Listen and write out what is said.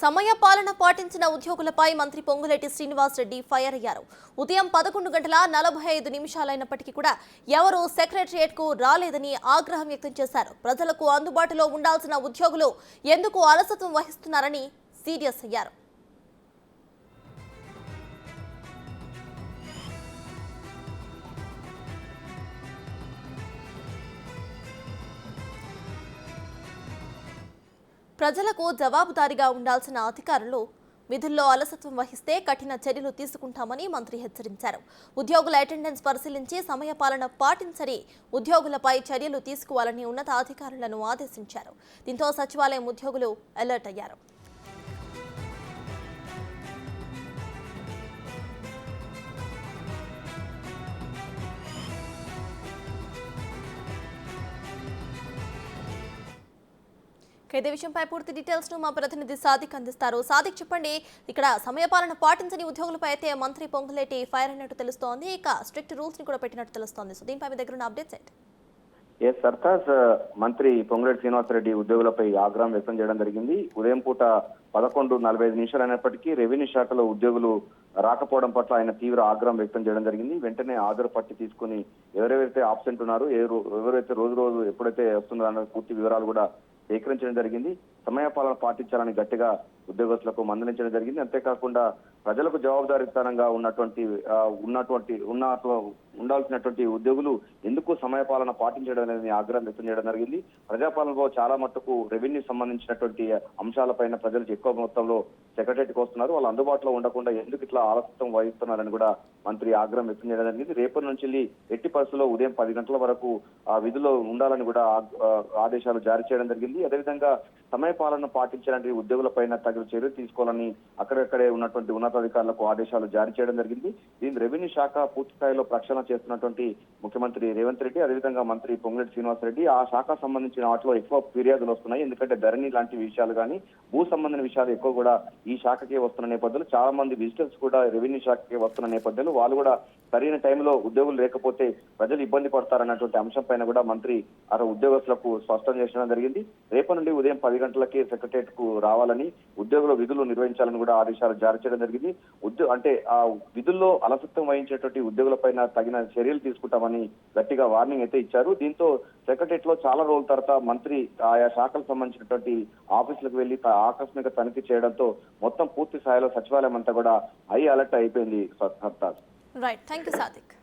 సమయ పాలన పాటించిన ఉద్యోగులపై మంత్రి పొంగులేటి శ్రీనివాస్ రెడ్డి ఫైర్ అయ్యారు. ఉదయం 11:45 కూడా ఎవరూ సెక్రటరియట్కు రాలేదని ఆగ్రహం వ్యక్తం చేశారు. ప్రజలకు అందుబాటులో ఉండాల్సిన ఉద్యోగులు ఎందుకు అలసత్వం వహిస్తున్నారని సీరియస్ అయ్యారు. ప్రజలకు జవాబుదారీగా ఉండాల్సిన అధికారులు విధుల్లో అలసత్వం వహిస్తే కఠిన చర్యలు తీసుకుంటామని మంత్రి హెచ్చరించారు. ఉద్యోగుల అటెండెన్స్ పరిశీలించి సమయపాలన పాటించని ఉద్యోగులపై చర్యలు తీసుకోవాలని ఉన్నతాధికారులను ఆదేశించారు. దీంతో సచివాలయం ఉద్యోగులు అలర్ట్ అయ్యారు. ఇదే విషయంపై పూర్తి డీటెయిల్స్ ను మా ప్రతినిధి సాదిక్ అందిస్తారు. సాదిక్, చెప్పండి, ఇక్కడ సమయపాలన పాటించని ఉద్యోగులపై అయితే మంత్రి పొంగులేటి ఫైర్ అయినట్టు తెలుస్తోంది. ఇక స్ట్రిక్ట్ రూల్స్ ని కూడా పెట్టినట్టు తెలుస్తోంది. సో దీనిపై మీ దగ్గర ఉన్న అప్డేట్స్ ఏంటి? సర్తాజ్ మంత్రి పొంగులేటి శ్రీనివాసరెడ్డి ఉద్యోగులపై ఆగ్రహం వ్యక్తం చేయడం జరిగింది. ఉదయం పూట 11:45 అయినప్పటికీ రెవెన్యూ శాఖలో ఉద్యోగులు రాకపోవడం పట్ల ఆయన తీవ్ర ఆగ్రహం వ్యక్తం చేయడం జరిగింది. వెంటనే ఆధార్ పట్టి తీసుకుని ఎవరెవరైతే ఆబ్సెంట్ ఉన్నారో ఎవరైతే రోజు ఎప్పుడైతే వస్తున్నారో అన్న పూర్తి వివరాలు కూడా సేకరించడం జరిగింది. సమయపాలన పాటించాలని గట్టిగా ఉద్యోగస్తులకు మందలించడం జరిగింది. అంతేకాకుండా ప్రజలకు జవాబుదారీతనంగా ఉండాల్సినటువంటి ఉద్యోగులు ఎందుకు సమయపాలన పాటించడం అనేది ఆగ్రహం వ్యక్తం చేయడం జరిగింది. ప్రజాపాలనలో చాలా మట్టుకు రెవెన్యూ సంబంధించినటువంటి అంశాలపైన ప్రజలు ఎక్కువ మొత్తంలో సెక్రటరీకి వస్తున్నారు. వాళ్ళు అందుబాటులో ఉండకుండా ఎందుకు ఇట్లా ఆలస్యం వహిస్తున్నారని కూడా మంత్రి ఆగ్రహం వ్యక్తం చేయడం జరిగింది. రేపటి నుంచి ఎట్టి పరిస్థితుల్లో ఉదయం 10 గంటల వరకు ఆ విధుల్లో ఉండాలని కూడా ఆదేశాలు జారీ చేయడం జరిగింది. అదేవిధంగా సమయపాలన పాటించడానికి ఉద్యోగులపైన తగిన చర్యలు తీసుకోవాలని అక్కడక్కడే ఉన్నటువంటి ఉన్నతాధికారులకు ఆదేశాలు జారీ చేయడం జరిగింది. దీని రెవెన్యూ శాఖ పూర్తి స్థాయిలో ప్రక్షాళన చేస్తున్నటువంటి ముఖ్యమంత్రి రేవంత్ రెడ్డి, అదేవిధంగా మంత్రి పొంగులేటి శ్రీనివాసరెడ్డి ఆ శాఖ సంబంధించిన వాటిలో ఎక్కువ ఫిర్యాదులు వస్తున్నాయి. ఎందుకంటే ధరణి లాంటి విషయాలు కానీ భూ సంబంధించిన విషయాలు ఎక్కువ కూడా ఈ శాఖకే వస్తున్న నేపథ్యంలో చాలా మంది విజిటర్స్ కూడా రెవెన్యూ శాఖకే వస్తున్న నేపథ్యంలో వాళ్ళు కూడా సరైన టైంలో ఉద్యోగులు లేకపోతే ప్రజలు ఇబ్బంది పడతారన్నటువంటి అంశం పైన కూడా మంత్రి ఉద్యోగస్తులకు స్పష్టం చేయడం జరిగింది. రేపటి నుండి ఉదయం 10 గంటలకి సెక్రటరియట్ కు రావాలని, ఉద్యోగుల విధులు నిర్వహించాలని కూడా ఆదేశాలు జారీ చేయడం జరిగింది. అంటే ఆ విధుల్లో అలసత్వం వహించేటువంటి ఉద్యోగులపైన తగిన చర్యలు తీసుకుంటామని గట్టిగా వార్నింగ్ అయితే ఇచ్చారు. దీంతో సెక్రటరియట్ లో చాలా రోజుల తర్వాత మంత్రి ఆయా శాఖలకు సంబంధించినటువంటి ఆఫీసులకు వెళ్లి ఆకస్మిక తనిఖీ చేయడంతో మొత్తం పూర్తి స్థాయిలో సచివాలయం అంతా కూడా హై అలర్ట్ అయిపోయింది. Right, thank you Sadiq.